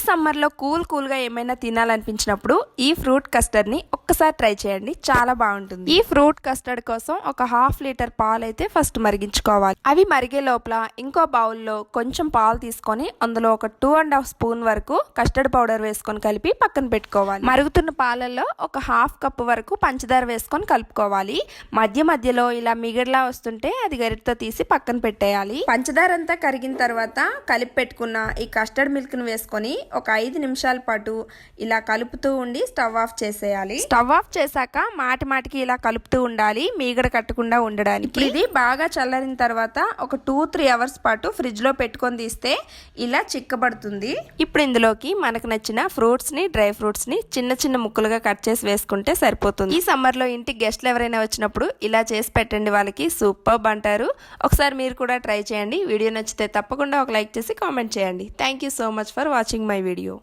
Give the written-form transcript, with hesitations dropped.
Summer లో cool గా ఏమైనా తినాలనిపించినప్పుడు ఈ ఫ్రూట్ కస్టర్డ్ ని ఒక్కసారి ట్రై చేయండి, చాలా బాగుంటుంది. ఈ ఫ్రూట్ కస్టర్డ్ కోసం ఒక 1/2 లీటర్ పాలు అయితే ఫస్ట్ మరిగించుకోవాలి. అవి మరిగే లోపల ఇంకో బౌల్లో కొంచెం పాలు తీసుకొని అందులో ఒక 2.5 స్పూన్ వరకు కస్టర్డ్ పౌడర్ వేసుకొని కలిపి పక్కన పెట్టుకోవాలి. మరుగుతున్న పాలల్లో ఒక 1/2 కప్పు వరకు పంచదార వేసుకొని కలుపుకోవాలి. మధ్యలో ఇలా మిగడలా వస్తుంటే అది గరిటతో తీసి పక్కన పెట్టేయాలి. పంచదార అంతా కరిగిన తర్వాత కలిపి పెట్టుకున్న ఈ కస్టర్డ్ మిల్క్ ను వేసుకొని ఒక 5 నిమిషాల పాటు ఇలా కలుపుతూ ఉండి స్టవ్ ఆఫ్ చేసేయాలి. స్టవ్ ఆఫ్ చేశాక మాటికి ఇలా కలుపుతూ ఉండాలి, మీగడ కట్టకుండా ఉండడానికి. ఇది బాగా చల్లారిన తర్వాత ఒక 2-3 అవర్స్ పాటు ఫ్రిడ్జ్ లో పెట్టుకొని తీస్తే ఇలా చిక్కబడుతుంది. ఇప్పుడు ఇందులోకి మనకు నచ్చిన ఫ్రూట్స్ ని, డ్రై ఫ్రూట్స్ ని చిన్న ముక్కలుగా కట్ చేసి వేసుకుంటే సరిపోతుంది. ఈ సమ్మర్ లో ఇంటికి గెస్ట్లు ఎవరైనా వచ్చినప్పుడు ఇలా చేసి పెట్టండి, వాళ్ళకి సూపర్బ్ అంటారు. ఒకసారి మీరు కూడా ట్రై చేయండి. వీడియో నచ్చితే తప్పకుండా ఒక లైక్ చేసి కామెంట్ చేయండి. Thank you so much for watching my video.